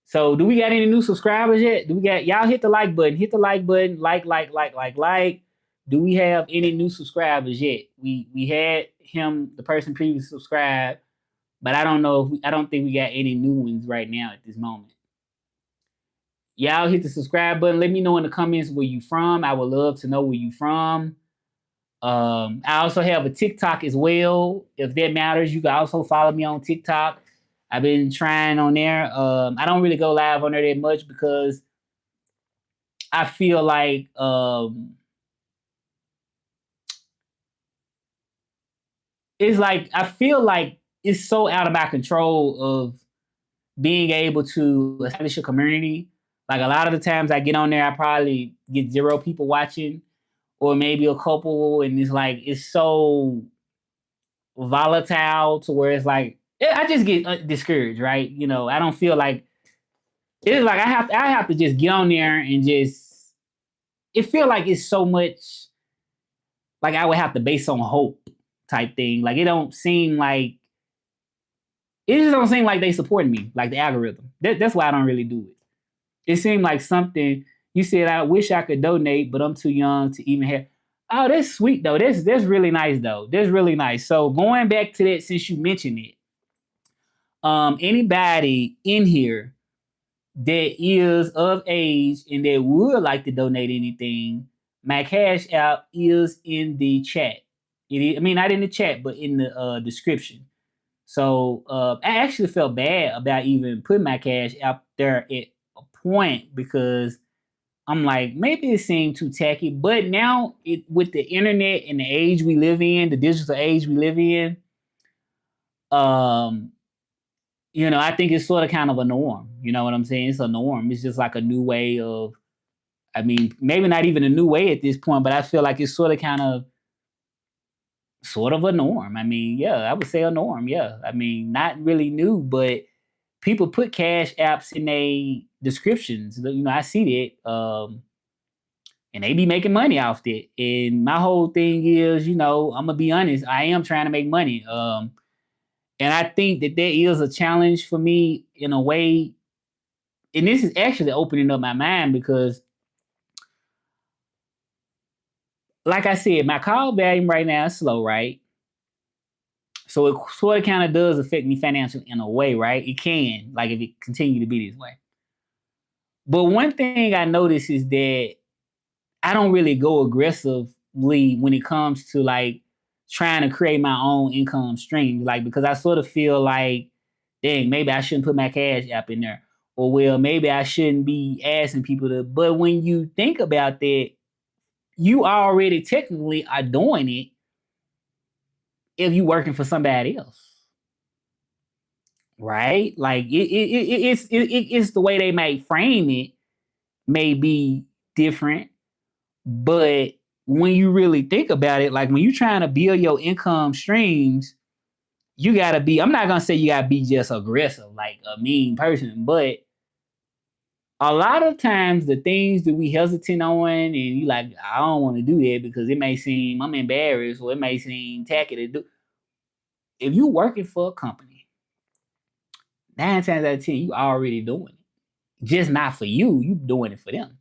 So, do we got any new subscribers yet? Do we got y'all hit the like button? Hit the like button. Like. Do we have any new subscribers yet? We had him, the person previously subscribed, but I don't know if I don't think we got any new ones right now at this moment. Y'all hit the subscribe button. Let me know in the comments where you from. I would love to know where you from. I also have a TikTok as well. If that matters, you can also follow me on TikTok. I've been trying on there. I don't really go live on there that much because I feel like it's like I feel like it's so out of my control of being able to establish a community. Like a lot of the times I get on there, I probably get 0 people watching, or maybe a couple, and it's like it's so volatile to where it's like I just get discouraged, right? I don't feel like it's like I have to just get on there and just it feel like it's so much like I would have to base on hope type thing. Like it just don't seem like they supporting me, like the algorithm. That's why I don't really do it. It seemed like something you said. I wish I could donate, but I'm too young to even have. Oh, that's sweet though. That's really nice though. That's really nice. So going back to that, since you mentioned it, anybody in here that is of age and that would like to donate anything, my cash app is in the chat. I mean, not in the chat, but in the description. So I actually felt bad about even putting my cash out there at a point because I'm like, maybe it seemed too tacky. But now with the internet and the age we live in, the digital age we live in, um, I think it's sort of kind of a norm. You know what I'm saying? It's a norm. It's just like a new way of, I mean, maybe not even a new way at this point, but I feel like it's sort of a norm. I mean, yeah, I would say a norm. Yeah. I mean, not really new, but people put cash apps in their descriptions. I see that. And they be making money off that. And my whole thing is, I'm gonna be honest, I am trying to make money. And I think that there is a challenge for me in a way. And this is actually opening up my mind because, like I said, my call volume right now is slow, right? So it sort of kind of does affect me financially in a way, right? It can, like if it continue to be this way. But one thing I notice is that I don't really go aggressively when it comes to like trying to create my own income stream. Like because I sort of feel like, dang, maybe I shouldn't put my cash app in there. Or well, maybe I shouldn't be asking people to. But when you think about that, you already technically are doing it if you working for somebody else. Right? Like it's the way they might frame it may be different, but when you really think about it, like when you're trying to build your income streams, you gotta be. I'm not gonna say you gotta be just aggressive, like a mean person, but A lot of times the things that we hesitant on and you like, I don't want to do that because it may seem I'm embarrassed or it may seem tacky to do. If you working for a company, 9 times out of 10, you already doing it. Just not for you, you doing it for them.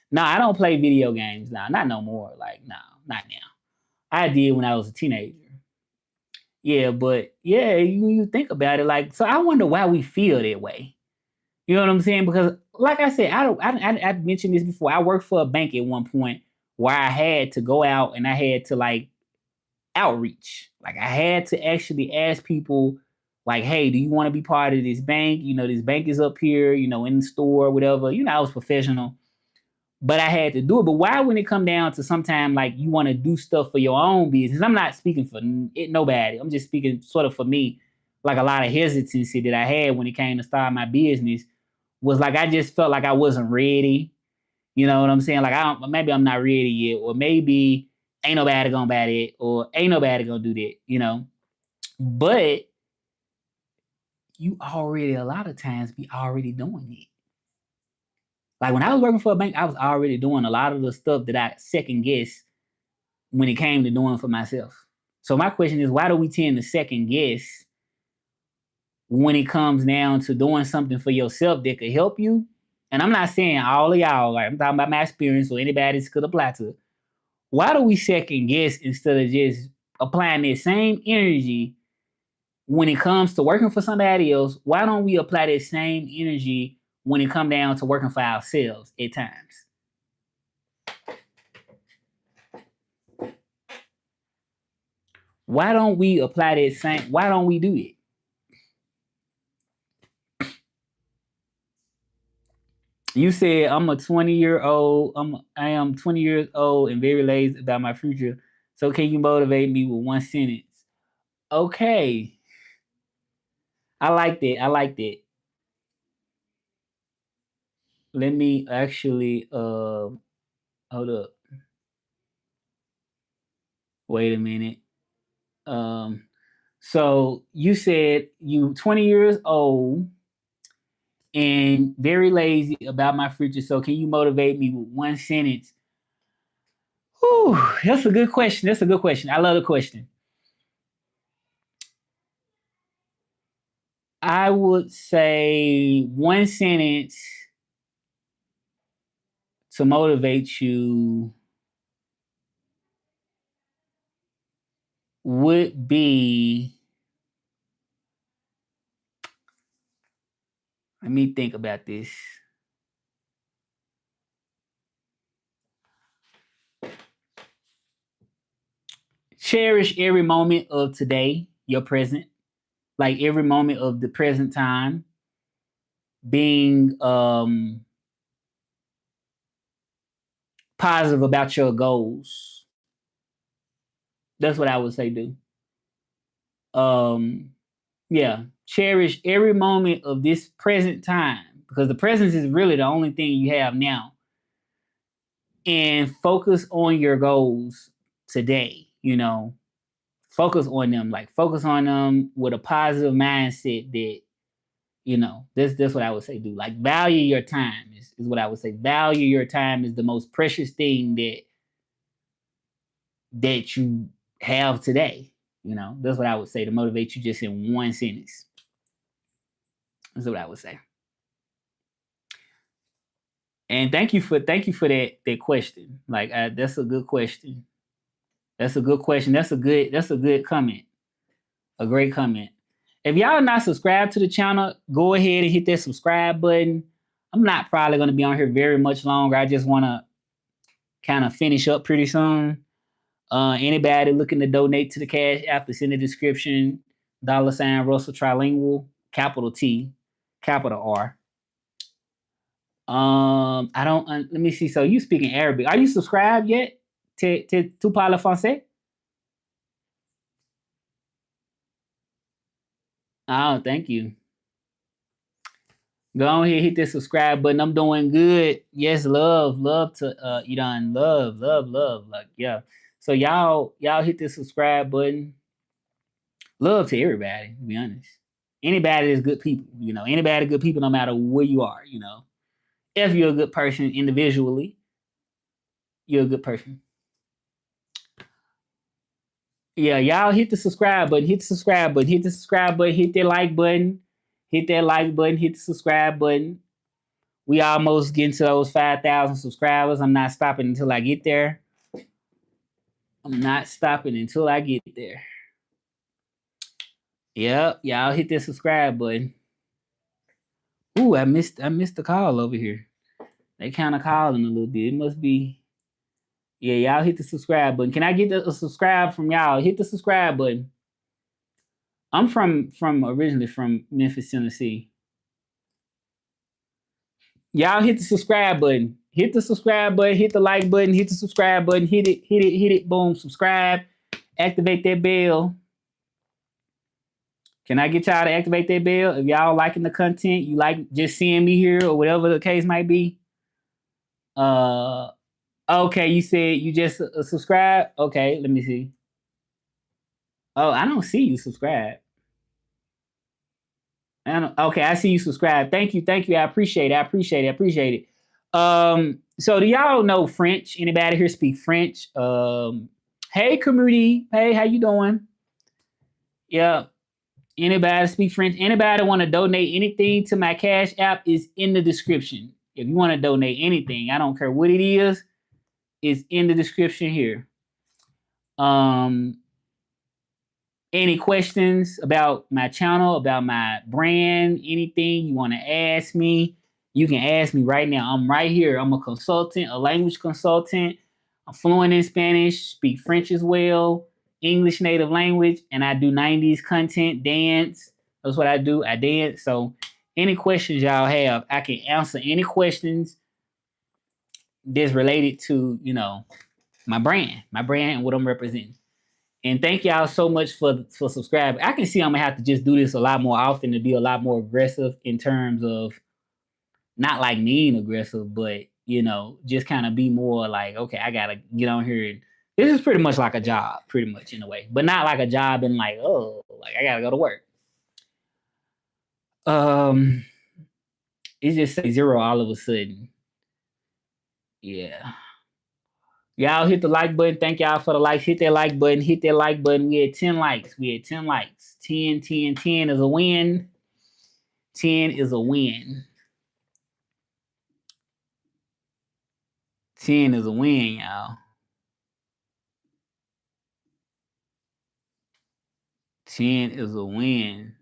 No, I don't play video games now. Not no more. Like, no, not now. I did when I was a teenager. Yeah, but yeah, you think about it, like, so I wonder why we feel that way. You know what I'm saying? Because, like I said, I mentioned this before. I worked for a bank at one point where I had to go out and I had to like outreach. Like I had to actually ask people, like, hey, do you want to be part of this bank? You know, this bank is up here, you know, in the store, whatever. You know, I was professional, but I had to do it. But why, when it come down to sometime like you want to do stuff for your own business? I'm not speaking for nobody. I'm just speaking sort of for me. Like a lot of hesitancy that I had when it came to start my business was like I just felt like I wasn't ready. You know what I'm saying? Like maybe I'm not ready yet, or maybe ain't nobody gonna buy it, or ain't nobody gonna do that. You know, but you already a lot of times be already doing it. Like when I was working for a bank, I was already doing a lot of the stuff that I second guess when it came to doing for myself. So my question is, why do we tend to second guess when it comes down to doing something for yourself that could help you? And I'm not saying all of y'all, like I'm talking about my experience, so anybody this could apply to. Why do we second guess instead of just applying that same energy when it comes to working for somebody else? Why don't we apply that same energy when it come down to working for ourselves at times? Why don't we apply that same? Why don't we do it? You said I'm a 20-year-old. I am 20 years old and very lazy about my future. So can you motivate me with one sentence? Okay, I like that. I like that. Let me actually hold up. Wait a minute. Um so you said you 20 years old and very lazy about my future. So can you motivate me with one sentence? Whew, that's a good question. That's a good question. I love the question. I would say one sentence to motivate you would be, let me think about this. Cherish every moment of today, your present, like every moment of the present time, being positive about your goals. That's what I would say do. Um, yeah, cherish every moment of this present time because the present is really the only thing you have now. And focus on your goals today, you know, focus on them, like focus on them with a positive mindset that, you know, that's what I would say do. Like value your time is what I would say. Value your time is the most precious thing that you have today. You know, that's what I would say to motivate you just in one sentence. That's what I would say. And thank you for that question. Like that's a good question. That's a good question. That's a good comment. A great comment. If y'all not subscribed to the channel, go ahead and hit that subscribe button. I'm not probably going to be on here very much longer. I just want to kind of finish up pretty soon. Anybody looking to donate to the Cash App, it's in the description. $ Russell Trilingual, capital T, capital R. I don't. Let me see. So you speaking Arabic? Are you subscribed yet? Tu parles français? Oh, thank you. Go on here, hit that subscribe button. I'm doing good. Yes, love to Iran. Love. Like, yeah. So y'all hit the subscribe button. Love to everybody, to be honest. Anybody is good people, you know. Anybody good people no matter where you are, you know. If you're a good person individually, you're a good person. Yeah, y'all hit the subscribe button, hit the subscribe button, hit the subscribe button, hit that like button, hit that like button, hit the subscribe button. We almost getting to those 5,000 subscribers. I'm not stopping until I get there. I'm not stopping until I get there. Yep, y'all hit that subscribe button. Ooh, I missed the call over here. They kind of calling a little bit. It must be. Yeah, y'all hit the subscribe button. Can I get a subscribe from y'all? Hit the subscribe button. I'm from originally from Memphis, Tennessee. Y'all hit the subscribe button. Hit the subscribe button. Hit the like button. Hit the subscribe button. Hit it. Hit it. Hit it. Boom. Subscribe. Activate that bell. Can I get y'all to activate that bell? If y'all liking the content, you like just seeing me here or whatever the case might be. Okay, you said you just subscribe. Okay, let me see. Oh, I don't see you subscribe. Okay, I see you subscribe. Thank you, thank you. I appreciate it. I appreciate it. I appreciate it. So do y'all know French? Anybody here speak French? Hey, community. Hey, how you doing? Yeah. Anybody speak French? Anybody want to donate anything to my Cash App is in the description. If you want to donate anything, I don't care what it is, it's in the description here. Any questions about my channel, about my brand, anything you want to ask me, you can ask me right now. I'm right here. I'm a consultant, a language consultant. I'm fluent in Spanish, speak French as well, English native language, and I do 90s content, dance. That's what I do. I dance. So any questions y'all have, I can answer any questions that's related to, my brand and what I'm representing. And thank y'all so much for subscribing. I can see I'm gonna have to just do this a lot more often to be a lot more aggressive in terms of not like mean aggressive, but just kind of be more like, okay, I gotta get on here. And this is pretty much like a job, pretty much in a way, but not like a job and like, oh, like I gotta go to work. It just say 0 all of a sudden. Yeah. Y'all hit the like button. Thank y'all for the likes. Hit that like button. Hit that like button. We had 10 likes. We had 10 likes. 10, 10, 10 is a win. 10 is a win. 10 is a win, y'all. 10 is a win.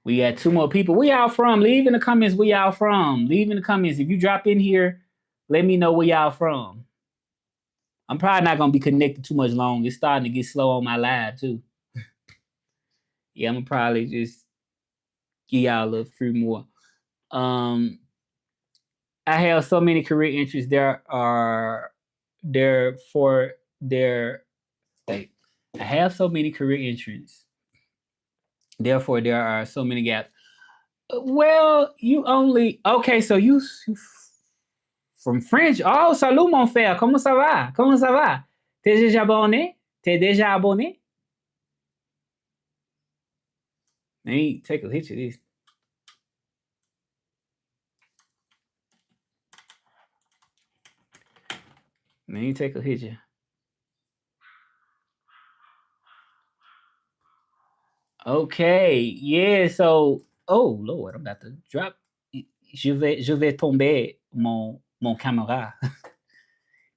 We got 2 more people. Where y'all from? Leave in the comments where y'all from. Leave in the comments. If you drop in here, let me know where y'all from. I'm probably not going to be connected too much long. It's starting to get slow on my live, too. Yeah, I'm going to probably just give y'all a few more. I have so many career interests. I have so many career interests. Therefore, there are so many gaps. Well, okay, so you from French. Oh, salut mon frère. Comment ça va? Comment ça va? T'es déjà abonné? T'es déjà abonné? Let me take a picture of this. Let me take a picture. Okay, yeah, so, oh Lord, I'm about to drop. Je vais tomber mon caméra.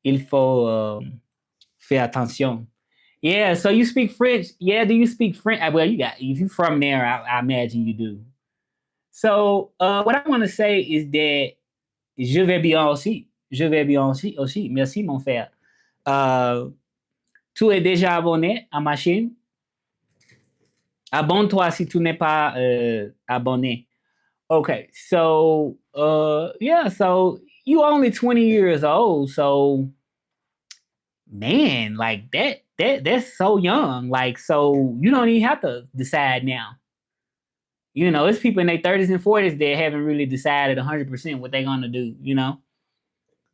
Il faut faire attention. Yeah, so you speak French. Yeah, do you speak French? Well, if you're from there, I imagine you do. So what I want to say is that je vais bien aussi. Je vais bien aussi. Merci, mon frère. Tu es déjà abonné à ma chaîne? Abonne-toi si tu n'es pas abonné. Okay, so yeah, so you only 20 years old, so man, like that's so young. Like, so you don't even have to decide now. It's people in their 30s and 40s that haven't really decided 100% what they're gonna do.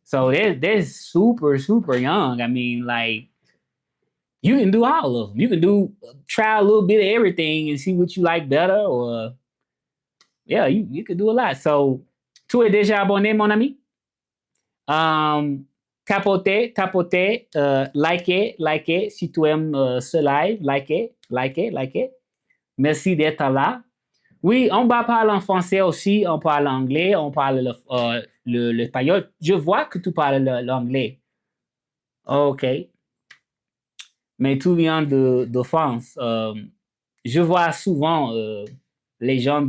So they're super, super young. I mean, like, You can do all of them. You can try a little bit of everything and see what you like better, or yeah, you can do a lot. So, tu es déjà abonné, mon ami? Tapoter, tapoter, liker, si tu aimes ce live, liker. Merci d'être là. Oui, on va parler en français aussi, on parle anglais, on parle l'espagnol. Je vois que tu parles l'anglais. OK. Mais tu viens de France. Je vois souvent les gens